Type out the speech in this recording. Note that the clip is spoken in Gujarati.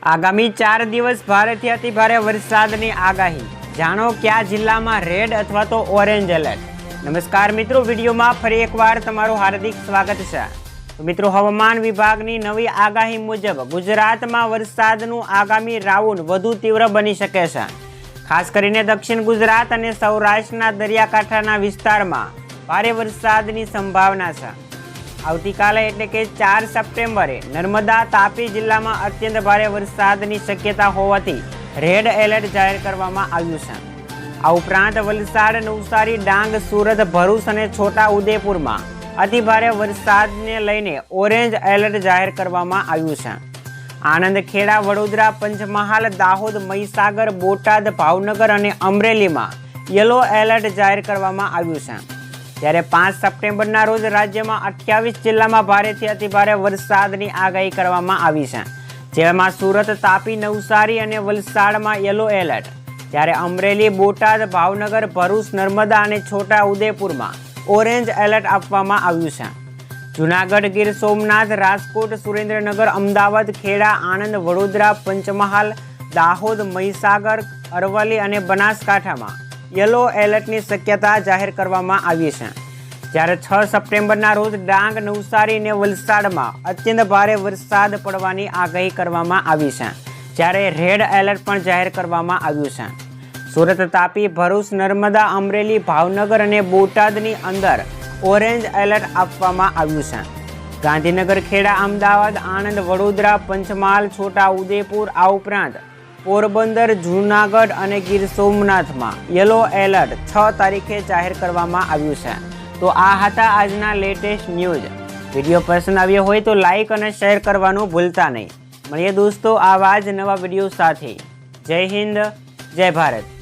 આગામી 4 દિવસ ભારેથી અતિ ભારે વરસાદની આગાહી। જાણો કયા જિલ્લામાં રેડ અથવા તો ઓરેન્જ એલર્ટ। નમસ્કાર મિત્રો, વિડીયોમાં ફરી એકવાર તમારું હાર્દિક સ્વાગત છે। તો મિત્રો, હવામાન વિભાગની નવી આગાહી મુજબ ગુજરાતમાં વરસાદનું આગામી રાઉન્ડ વધુ તીવ્ર બની શકે છે। ખાસ કરીને દક્ષિણ ગુજરાત અને સૌરાષ્ટ્રના દરિયાકાંઠાના વિસ્તારમાં ભારે વરસાદની સંભાવના છે। આવતીકાલે એટલે કે 4 સપ્ટેમ્બરે નર્મદા તાપી જિલ્લામાં અત્યંત ભારે વરસાદની શક્યતા હોવાથી રેડ એલર્ટ જાહેર કરવામાં આવ્યું છે। આ ઉપરાંત વલસાડ, નવસારી, ડાંગ, સુરત, ભરૂચ અને છોટા ઉદેપુરમાં અતિ ભારે વરસાદને લઈને ઓરેન્જ એલર્ટ જાહેર કરવામાં આવ્યું છે। આણંદ, ખેડા, વડોદરા, પંચમહાલ, દાહોદ, મહીસાગર, બોટાદ, ભાવનગર અને અમરેલીમાં યલો એલર્ટ જાહેર કરવામાં આવ્યું છે। ત્યારે 5 સપ્ટેમ્બરના રોજ રાજ્યમાં 28 જિલ્લામાં ભારેથી અતિભારે વરસાદની આગાહી કરવામાં આવી છે, જેમાં સુરત, તાપી, નવસારી અને વલસાડમાં યલો એલર્ટ, ત્યારે અમરેલી, બોટાદ, ભાવનગર, ભરૂચ, નર્મદા અને છોટા ઉદેપુરમાં ઓરેન્જ એલર્ટ આપવામાં આવ્યું છે। જૂનાગઢ, ગીર સોમનાથ, રાજકોટ, સુરેન્દ્રનગર, અમદાવાદ, ખેડા, આણંદ, વડોદરા, પંચમહાલ, દાહોદ, મહીસાગર, અરવલ્લી અને બનાસકાંઠામાં યલો એલર્ટની શક્યતા જાહેર કરવામાં આવી છે। જ્યારે 6 સપ્ટેમ્બરના રોજ ડાંગ, નવસારી અને વલસાડમાં અત્યંત ભારે વરસાદ પડવાની આગાહી કરવામાં આવી છે, જ્યારે રેડ એલર્ટ પણ જાહેર કરવામાં આવ્યું છે। સુરત, તાપી, ભરૂચ, નર્મદા, અમરેલી, ભાવનગર અને બોટાદની અંદર ઓરેન્જ એલર્ટ આપવામાં આવ્યું છે। ગાંધીનગર, ખેડા, અમદાવાદ, આણંદ, વડોદરા, પંચમહાલ, છોટા ઉદેપુર, આ ઉપરાંત પોરબંદર, જૂનાગઢ અને ગીર સોમનાથમાં યલો એલર્ટ 6 તારીખે જાહેર કરવામાં આવ્યું છે। તો આ હતા આજના લેટેસ્ટ ન્યૂઝ। વિડીયો પસંદ આવ્યો હોય તો લાઈક અને શેર કરવાનું ભૂલતા નહીં। મળીએ દોસ્તો આવા જ નવા વિડીયો સાથે। જય હિન્દ, જય ભારત।